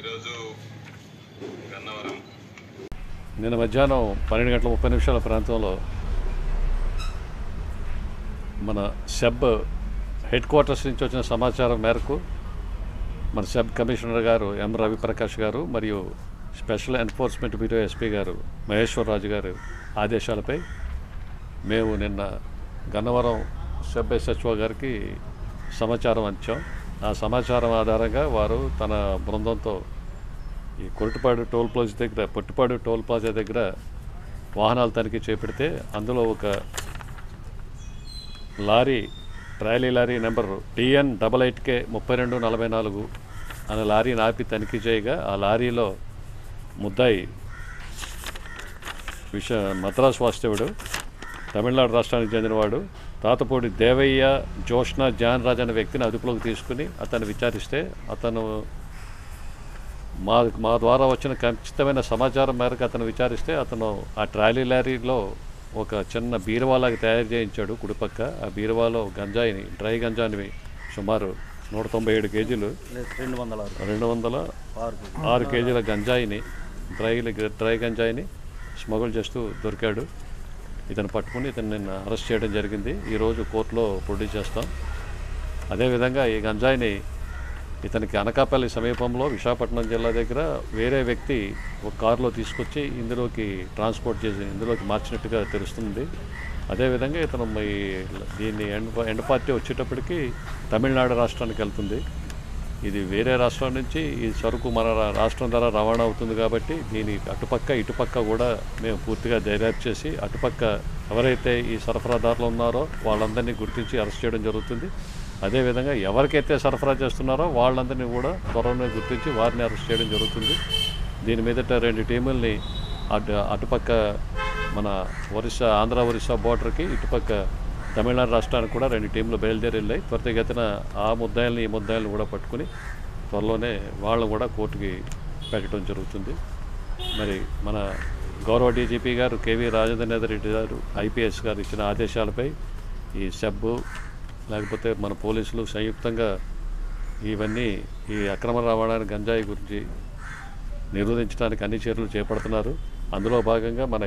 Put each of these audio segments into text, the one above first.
ఈరోజు గన్నవరం నిన్న మధ్యాహ్నం 12:30 ప్రాంతంలో మన సెబ్ హెడ్ క్వార్టర్స్ నుంచి వచ్చిన సమాచారం మేరకు మన సెబ్ కమిషనర్ గారు ఎం రవిప్రకాష్ గారు మరియు స్పెషల్ ఎన్ఫోర్స్మెంట్ బ్యూరో ఎస్పీ గారు మహేశ్వరరాజు గారు ఆదేశాలపై మేము నిన్న గన్నవరం సెబ్ SHO గారికి సమాచారం అందించాం. ఆ సమాచారం ఆధారంగా వారు తన బృందంతో ఈ పొట్టిపాడు టోల్ ప్లాజా దగ్గర వాహనాలు తనిఖీ చేపడితే అందులో ఒక trolley lorry number TN 88K 3244 అనే లారీని ఆపి తనిఖీ చేయగా ఆ లారీలో ముద్దాయి మద్రాసు వాస్తవుడు, తమిళనాడు రాష్ట్రానికి చెందినవాడు తాతపూడి దేవయ్య జోష్న జాన్ రాజ్ అనే వ్యక్తిని అదుపులోకి తీసుకుని అతను విచారిస్తే అతను మా ద్వారా వచ్చిన ఖచ్చితమైన సమాచారం మేరకు అతను విచారిస్తే అతను ఆ ట్రాలీ లారీలో ఒక చిన్న బీరువాలాగా తయారు చేయించాడు. కుడిపక్క ఆ బీరువాలో గంజాయిని, డ్రై గంజాయిని సుమారు 197 కేజీలు 206 కేజీల గంజాయిని డ్రై గంజాయిని స్మగుల్ చేస్తూ దొరికాడు. ఇతను పట్టుకుని ఇతను నిన్న అరెస్ట్ చేయడం జరిగింది. ఈరోజు కోర్టులో ప్రొడ్యూస్ చేస్తాం. అదేవిధంగా ఈ గంజాయిని ఇతనికి అనకాపల్లి సమీపంలో విశాఖపట్నం జిల్లా దగ్గర వేరే వ్యక్తి ఒక కారులో తీసుకొచ్చి ఇందులోకి మార్చినట్టుగా తెలుస్తుంది. అదేవిధంగా ఇతను దీన్ని ఎండ్ పార్టీ వచ్చేటప్పటికి తమిళనాడు రాష్ట్రానికి వెళ్తుంది. ఇది వేరే రాష్ట్రం నుంచి ఈ సరుకు మన రాష్ట్రం ద్వారా రవాణా అవుతుంది కాబట్టి దీని ఇటుపక్క కూడా మేము పూర్తిగా దర్యాప్తు చేసి అటుపక్క ఎవరైతే ఈ సరఫరాదారులు ఉన్నారో వాళ్ళందరినీ గుర్తించి అరెస్ట్ చేయడం జరుగుతుంది. అదేవిధంగా ఎవరికైతే సరఫరా చేస్తున్నారో వాళ్ళందరినీ కూడా త్వరలో గుర్తించి వారిని అరెస్ట్ చేయడం జరుగుతుంది. దీని మీదట 2 టీముల్ని అటుపక్క మన ఆంధ్ర ఒరిస్సా బోర్డర్కి, ఇటుపక్క తమిళనాడు రాష్ట్రానికి కూడా 2 టీంలు బయలుదేరి వెళ్ళాయి. త్వరితగతిన ఈ ముద్దాయిల్ని కూడా పట్టుకుని త్వరలోనే వాళ్ళని కూడా కోర్టుకి పెట్టడం జరుగుతుంది. మరి మన గౌరవ DGP గారు KV రాజేంద్రనాథ్ రెడ్డి గారు IPS గారు ఇచ్చిన ఆదేశాలపై ఈ సెబ్ లేకపోతే మన పోలీసులు సంయుక్తంగా ఈ అక్రమ రవాణా గంజాయి గురించి నిరోధించడానికి అన్ని చర్యలు చేపడుతున్నారు. అందులో భాగంగా మన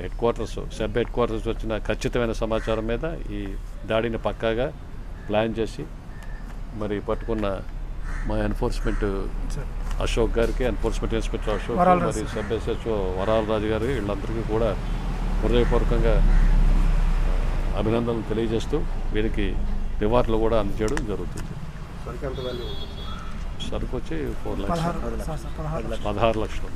సెబ్ హెడ్ క్వార్టర్స్ వచ్చిన ఖచ్చితమైన సమాచారం మీద ఈ దాడిని పక్కాగా ప్లాన్ చేసి మరి పట్టుకున్న మా ఎన్ఫోర్స్మెంట్ అశోక్ గారికి, ఎన్ఫోర్స్మెంట్ ఇన్స్పెక్టర్ అశోక్ మరి సెబ్ SHO వరాలరాజు గారు వీళ్ళందరికీ కూడా హృదయపూర్వకంగా అభినందనలు తెలియజేస్తూ వీరికి రివార్డులు కూడా అందజేయడం జరుగుతుంది. సరుకు వచ్చి 16 లక్షలు.